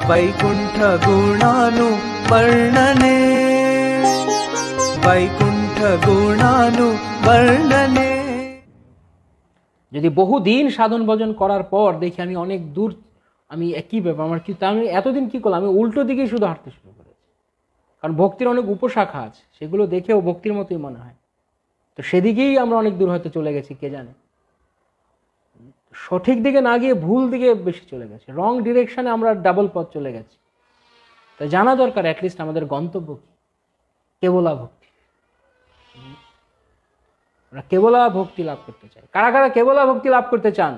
वैकुंठ गुणानु वर्णने, वैकुंठ गुणानु वर्णने। যদি বহুদিন সাধন ভজন করার পর দেখি আমি অনেক দূর, আমি একই ব্যাপার আমার কি, আমি এতদিন কি করলাম, আমি উল্টো দিকেই শুধু হাঁটতে শুরু করেছি। কারণ ভক্তির অনেক উপশাখা আছে, সেগুলো দেখেও ভক্তির মতোই মনে হয়, তো সেদিকেই আমরা অনেক দূর হয়তো চলে গেছি, কে জানে। সঠিক দিকে না গিয়ে ভুল দিকে বেশি চলে গেছে, রং ডিরেকশনে আমরা ডাবল পথ চলে গেছি। তো জানা দরকার অ্যাটলিস্ট আমাদের গন্তব্য কি, কেবলা ভক্তি। আমরা কেবলা ভক্তি লাভ করতে চাই। কারা কারা কেবলা ভক্তি লাভ করতে চান?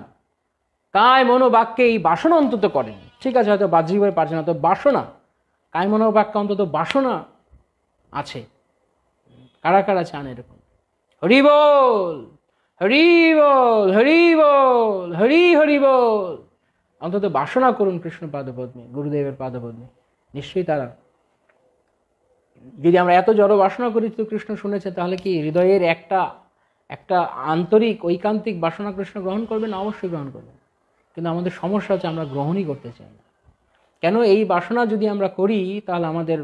কায় মনোবাক্যে এই বাসনা অন্তত করেন, ঠিক আছে হয়তো বাহ্যিকভাবে পারছেন না, তো বাসনা, কায় মনোবাক্যে অন্তত বাসনা আছে। কারা কারা চান এরকম? হরি বল, হরি বল, হরি বল, হরি হরি বল। অন্তত বাসনা করুন কৃষ্ণ পাদপদ্মে, গুরুদেবের পাদপদ্মে, নিশ্চয়ই তারা। যদি আমরা এত জড় বাসনা করি তো কৃষ্ণ শুনেছে, তাহলে কি হৃদয়ের একটা একটা আন্তরিক ঐকান্তিক বাসনা কৃষ্ণ গ্রহণ করবেন? অবশ্যই গ্রহণ করবেন। কিন্তু আমাদের সমস্যা হচ্ছে আমরা গ্রহণই করতে চাই না। কেন? এই বাসনা যদি আমরা করি তাহলে আমাদের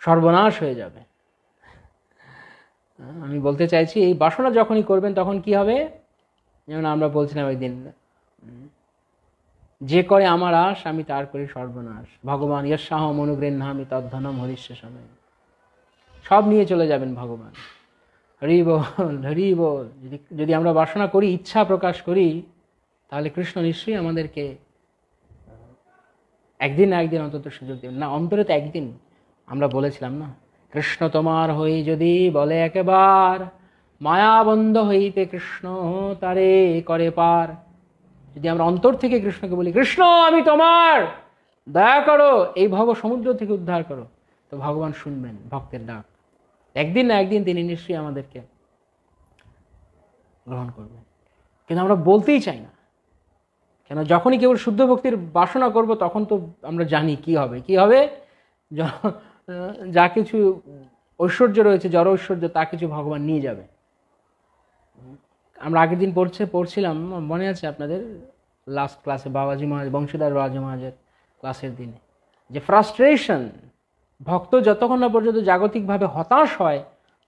সর্বনাশ হয়ে যাবে। আমি বলতে চাইছি এই বাসনা যখনই করবেন তখন কি হবে, যেমন আমরা বলছিলাম একদিন, যে করে আমার আশ আমি তার করি সর্বনাশ, ভগবান যস্যাহম অনুগৃহ্ণামি তদ্ধনম হরিষ্যসমে। সব নিয়ে চলে যাবেন ভগবান। হরি বল, হরি বল। যদি আমরা বাসনা করি, ইচ্ছা প্রকাশ করি, তাহলে কৃষ্ণ নিশ্চয়ই আমাদেরকে একদিন না একদিন অন্তত সুযোগ দেবেন। না অন্তরে তো একদিন, আমরা বলেছিলাম না, কৃষ্ণ তোমার হই যদি বলে একেবার, মায়াবন্ধ হইতে কৃষ্ণ তারে করে পার। যদি আমরা অন্তর থেকে কৃষ্ণকে বলি, কৃষ্ণ আমি তোমার, দয়া করো, এই ভব সমুদ্র থেকে উদ্ধার করো, তো ভগবান শুনবেন ভক্তের ডাক। একদিন না একদিন তিনি নিশ্চয়ই আমাদেরকে গ্রহণ করবেন। কিন্তু আমরা বলতেই চাই না কেন? যখনই কেবল শুদ্ধ ভক্তির বাসনা করব তখন তো আমরা জানি কি হবে, কি হবে, যা কিছু ঐশ্বর্য রয়েছে, জড় ঐশ্বর্য, তা কিছু ভগবান নিয়ে যাবে। আমরা আগের দিন পড়ছিলাম, মনে আছে আপনাদের, লাস্ট ক্লাসে বাবাজি মহারাজ, বংশীধর বাবাজি মহারাজের ক্লাসের দিনে, যে ফ্রাস্ট্রেশন, ভক্ত যতক্ষণ না পর্যন্ত জাগতিকভাবে হতাশ হয়,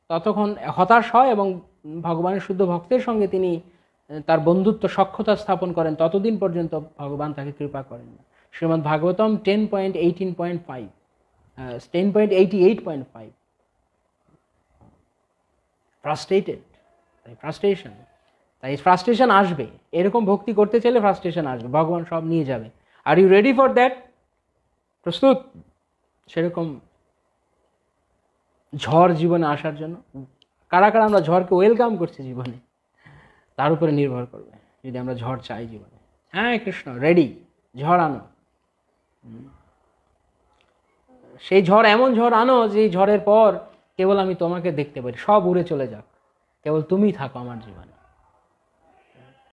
ততক্ষণ হতাশ হয় এবং ভগবানের শুদ্ধ ভক্তের সঙ্গে তিনি তার বন্ধুত্ব সখ্যতা স্থাপন করেন, ততদিন পর্যন্ত ভগবান তাকে কৃপা করেন না। শ্রীমদ্ ভাগবতম 10.18.5, 10.88.5, ফ্রাস্ট্রেটেড, তাই ফ্রাস্ট্রেশন, তাই ফ্রাস্ট্রেশন আসবে। এরকম ভক্তি করতে চাইলে ফ্রাস্ট্রেশন আসবে, ভগবান সব নিয়ে যাবে। Are you ready for that? প্রস্তুত সেরকম ঝড় জীবনে আসার জন্য? কারা কারা আমরা ঝড়কে ওয়েলকাম করছি জীবনে, তার উপরে নির্ভর করবে যদি আমরা ঝড় চাই জীবনে। হ্যাঁ কৃষ্ণ রেডি, ঝড় আনো। সেই ঝড়, এমন ঝড় আনো যে ঝড়ের পর কেবল আমি তোমাকে দেখতে পারি, সব উড়ে চলে যাক, কেবল তুমি থাকো আমার জীবনে।